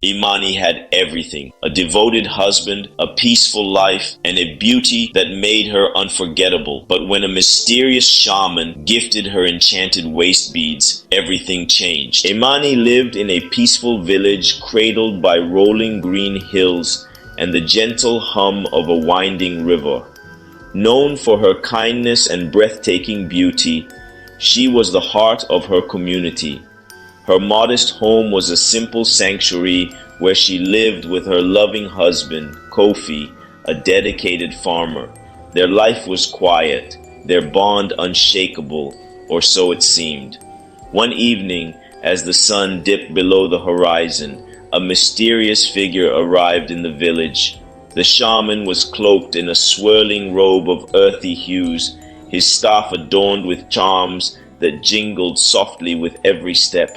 Imani had everything: a devoted husband, a peaceful life, and a beauty that made her unforgettable. But when a mysterious shaman gifted her enchanted waist beads, everything changed. Imani lived in a peaceful village cradled by rolling green hills and the gentle hum of a winding river. Known for her kindness and breathtaking beauty, she was the heart of her community. Her modest home was a simple sanctuary where she lived with her loving husband, Kofi, a dedicated farmer. Their life was quiet, their bond unshakable, or so it seemed. One evening, as the sun dipped below the horizon, a mysterious figure arrived in the village. The shaman was cloaked in a swirling robe of earthy hues, his staff adorned with charms that jingled softly with every step.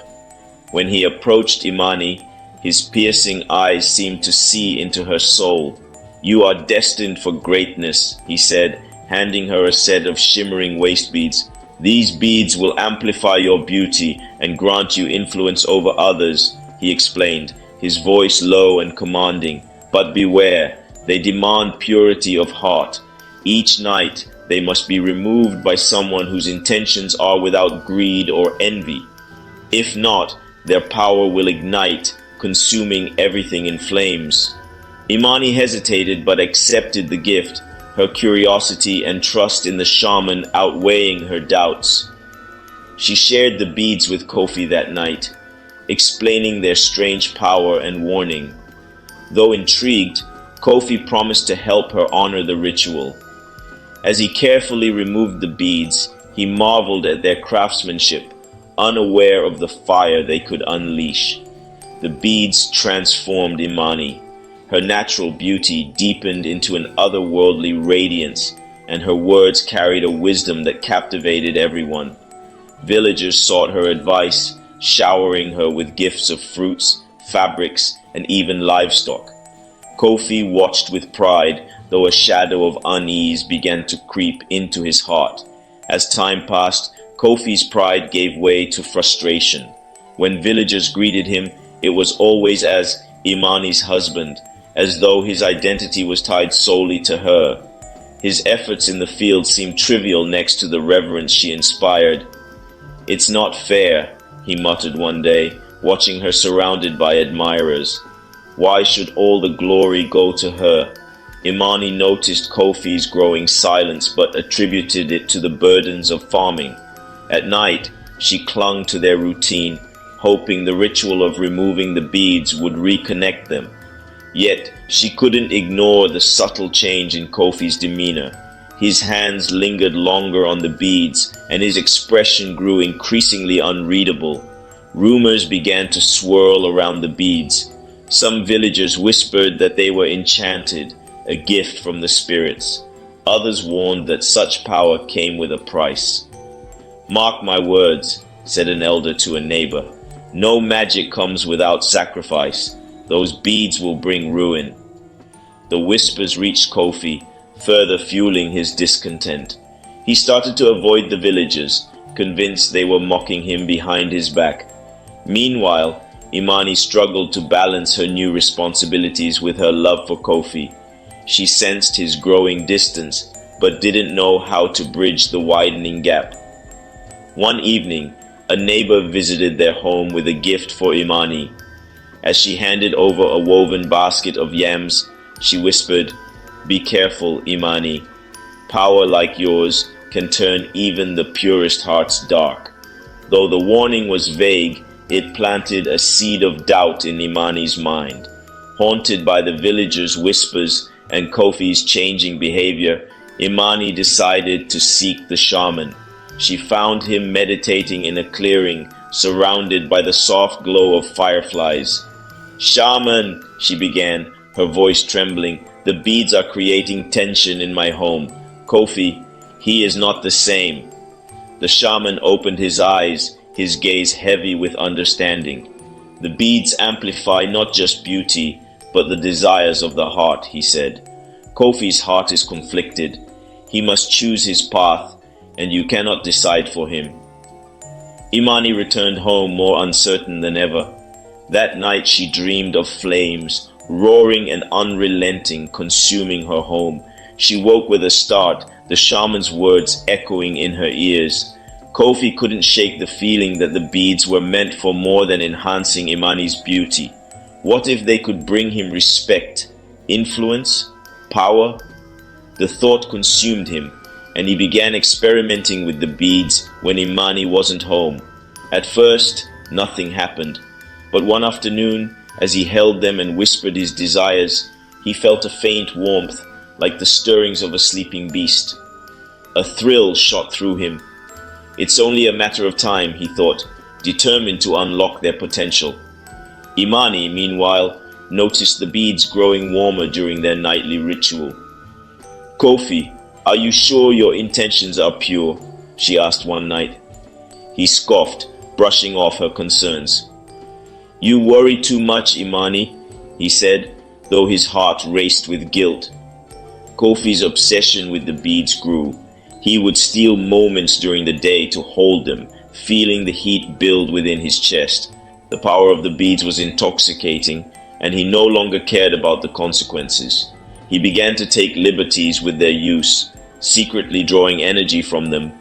When he approached Imani, his piercing eyes seemed to see into her soul. "You are destined for greatness," he said, handing her a set of shimmering waist beads. "These beads will amplify your beauty and grant you influence over others," he explained, his voice low and commanding. "But beware, they demand purity of heart. Each night, they must be removed by someone whose intentions are without greed or envy. If not, their power will ignite, consuming everything in flames." Imani hesitated but accepted the gift, her curiosity and trust in the shaman outweighing her doubts. She shared the beads with Kofi that night, explaining their strange power and warning. Though intrigued, Kofi promised to help her honor the ritual. As he carefully removed the beads, he marveled at their craftsmanship, unaware of the fire they could unleash. The beads transformed Imani. Her natural beauty deepened into an otherworldly radiance, and her words carried a wisdom that captivated everyone. Villagers sought her advice, showering her with gifts of fruits, fabrics, and even livestock. Kofi watched with pride, though a shadow of unease began to creep into his heart. As time passed, Kofi's pride gave way to frustration. When villagers greeted him, it was always as Imani's husband, as though his identity was tied solely to her. His efforts in the field seemed trivial next to the reverence she inspired. "It's not fair," he muttered one day, watching her surrounded by admirers. "Why should all the glory go to her?" Imani noticed Kofi's growing silence but attributed it to the burdens of farming. At night, she clung to their routine, hoping the ritual of removing the beads would reconnect them. Yet, she couldn't ignore the subtle change in Kofi's demeanor. His hands lingered longer on the beads, and his expression grew increasingly unreadable. Rumors began to swirl around the beads. Some villagers whispered that they were enchanted, a gift from the spirits. Others warned that such power came with a price. "Mark my words," said an elder to a neighbor. "No magic comes without sacrifice. Those beads will bring ruin." The whispers reached Kofi, further fueling his discontent. He started to avoid the villagers, convinced they were mocking him behind his back. Meanwhile, Imani struggled to balance her new responsibilities with her love for Kofi. She sensed his growing distance, but didn't know how to bridge the widening gap. One evening, a neighbor visited their home with a gift for Imani. As she handed over a woven basket of yams, she whispered, "Be careful, Imani. Power like yours can turn even the purest hearts dark." Though the warning was vague, it planted a seed of doubt in Imani's mind. Haunted by the villagers' whispers and Kofi's changing behavior, Imani decided to seek the shaman. She found him meditating in a clearing, surrounded by the soft glow of fireflies. "Shaman," she began, her voice trembling, "the beads are creating tension in my home. Kofi, he is not the same." The shaman opened his eyes, his gaze heavy with understanding. "The beads amplify not just beauty, but the desires of the heart," he said. "Kofi's heart is conflicted. He must choose his path, and you cannot decide for him." Imani returned home more uncertain than ever. That night she dreamed of flames, roaring and unrelenting, consuming her home. She woke with a start, the shaman's words echoing in her ears. Kofi couldn't shake the feeling that the beads were meant for more than enhancing Imani's beauty. What if they could bring him respect, influence, power? The thought consumed him, and he began experimenting with the beads when Imani wasn't home. At first, nothing happened, but one afternoon, as he held them and whispered his desires, he felt a faint warmth, like the stirrings of a sleeping beast. A thrill shot through him. It's only a matter of time, he thought, determined to unlock their potential. Imani, meanwhile, noticed the beads growing warmer during their nightly ritual. "Kofi, are you sure your intentions are pure?" she asked one night. He scoffed, brushing off her concerns. "You worry too much, Imani," he said, though his heart raced with guilt. Kofi's obsession with the beads grew. He would steal moments during the day to hold them, feeling the heat build within his chest. The power of the beads was intoxicating, and he no longer cared about the consequences. He began to take liberties with their use, secretly drawing energy from them,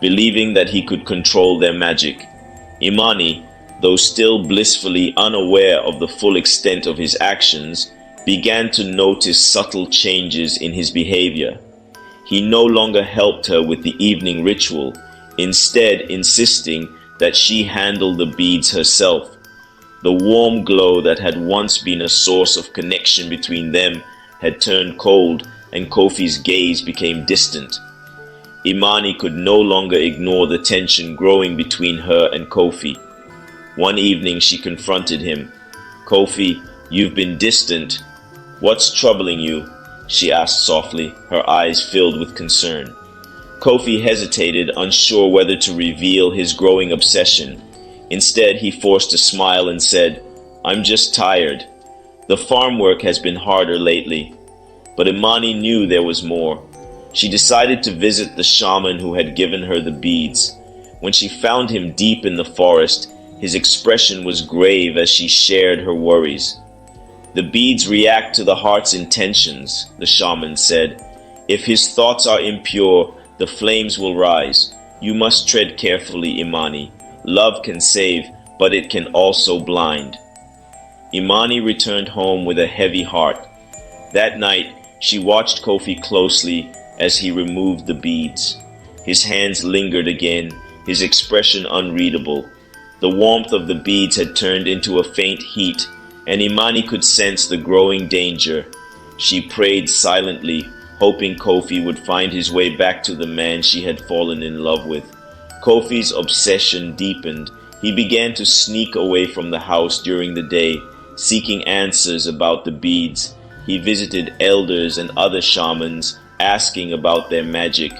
believing that he could control their magic. Imani, though still blissfully unaware of the full extent of his actions, began to notice subtle changes in his behavior. He no longer helped her with the evening ritual, instead insisting that she handle the beads herself. The warm glow that had once been a source of connection between them had turned cold, and Kofi's gaze became distant. Imani could no longer ignore the tension growing between her and Kofi. One evening she confronted him. "Kofi, you've been distant. What's troubling you?" she asked softly, her eyes filled with concern. Kofi hesitated, unsure whether to reveal his growing obsession. Instead, he forced a smile and said, "I'm just tired. The farm work has been harder lately." But Imani knew there was more. She decided to visit the shaman who had given her the beads. When she found him deep in the forest, his expression was grave as she shared her worries. "The beads react to the heart's intentions," the shaman said. "If his thoughts are impure, the flames will rise. You must tread carefully, Imani. Love can save, but it can also blind." Imani returned home with a heavy heart. That night, she watched Kofi closely as he removed the beads. His hands lingered again, his expression unreadable. The warmth of the beads had turned into a faint heat, and Imani could sense the growing danger. She prayed silently, hoping Kofi would find his way back to the man she had fallen in love with. Kofi's obsession deepened. He began to sneak away from the house during the day, seeking answers about the beads. He visited elders and other shamans, asking about their magic.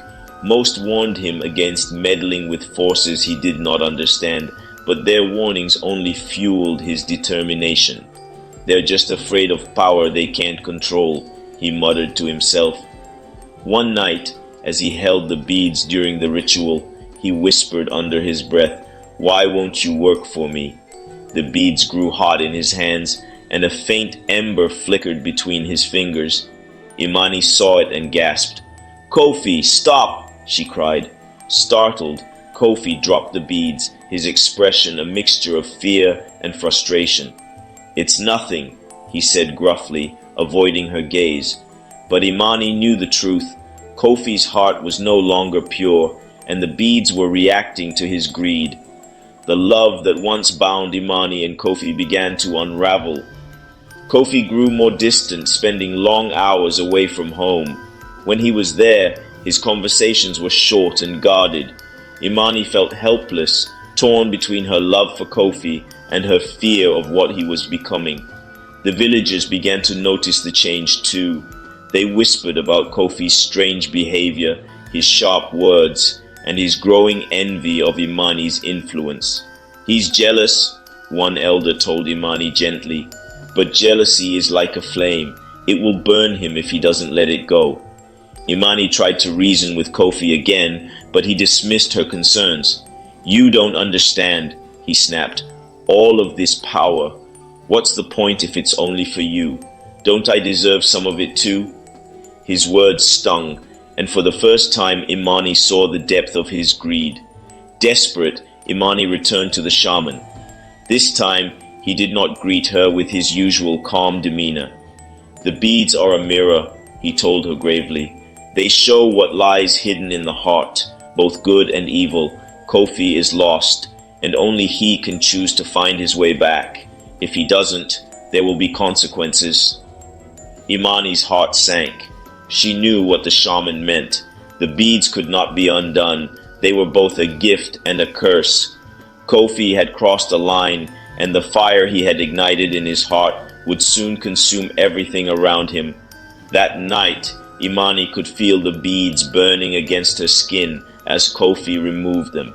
Most warned him against meddling with forces he did not understand, but their warnings only fueled his determination. "They're just afraid of power they can't control," he muttered to himself. One night, as he held the beads during the ritual, he whispered under his breath, "Why won't you work for me?" The beads grew hot in his hands, and a faint ember flickered between his fingers. Imani saw it and gasped. "Kofi, stop!" she cried. Startled, Kofi dropped the beads, his expression a mixture of fear and frustration. "It's nothing," he said gruffly, avoiding her gaze. But Imani knew the truth. Kofi's heart was no longer pure, and the beads were reacting to his greed. The love that once bound Imani and Kofi began to unravel. Kofi grew more distant, spending long hours away from home. When he was there, his conversations were short and guarded. Imani felt helpless, torn between her love for Kofi and her fear of what he was becoming. The villagers began to notice the change too. They whispered about Kofi's strange behavior, his sharp words, and his growing envy of Imani's influence. "He's jealous," one elder told Imani gently, "but jealousy is like a flame. It will burn him if he doesn't let it go." Imani tried to reason with Kofi again, but he dismissed her concerns. "You don't understand," he snapped. "All of this power, What's the point if it's only for you? Don't I deserve some of it too? His words stung, and for the first time Imani saw the depth of his greed. Desperate, Imani returned to the shaman. This time, he did not greet her with his usual calm demeanor. "The beads are a mirror," he told her gravely. "They show what lies hidden in the heart, both good and evil. Kofi is lost, and only he can choose to find his way back. If he doesn't, there will be consequences." Imani's heart sank. She knew what the shaman meant. The beads could not be undone. They were both a gift and a curse. Kofi had crossed a line, and the fire he had ignited in his heart would soon consume everything around him. That night, Imani could feel the beads burning against her skin as Kofi removed them.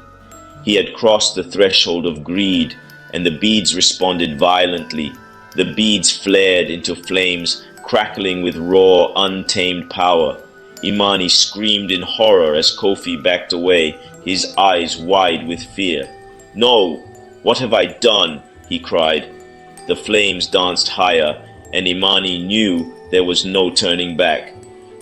He had crossed the threshold of greed, and the beads responded violently. The beads flared into flames, crackling with raw, untamed power. Imani screamed in horror as Kofi backed away, his eyes wide with fear. "No! What have I done?" he cried. The flames danced higher, and Imani knew there was no turning back.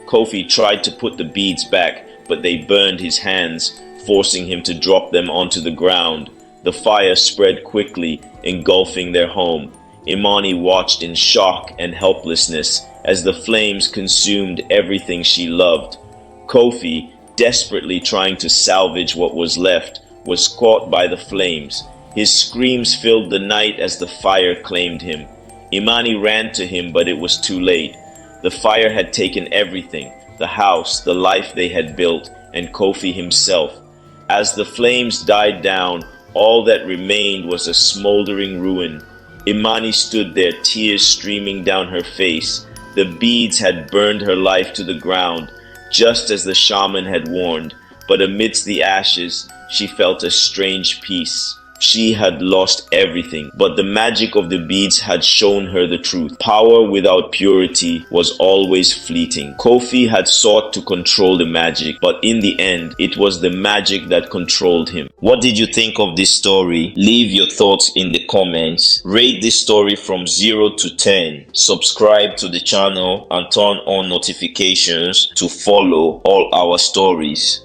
Kofi tried to put the beads back, but they burned his hands, forcing him to drop them onto the ground. The fire spread quickly, engulfing their home. Imani watched in shock and helplessness as the flames consumed everything she loved. Kofi, desperately trying to salvage what was left, was caught by the flames. His screams filled the night as the fire claimed him. Imani ran to him, but it was too late. The fire had taken everything, the house, the life they had built, and Kofi himself. As the flames died down, all that remained was a smoldering ruin. Imani stood there, tears streaming down her face. The beads had burned her life to the ground, just as the shaman had warned, but amidst the ashes, she felt a strange peace. She had lost everything, but the magic of the beads had shown her the truth. Power without purity was always fleeting. Kofi had sought to control the magic, but in the end, it was the magic that controlled him. What did you think of this story? Leave your thoughts in the comments. Rate this story from 0 to 10. Subscribe to the channel and turn on notifications to follow all our stories.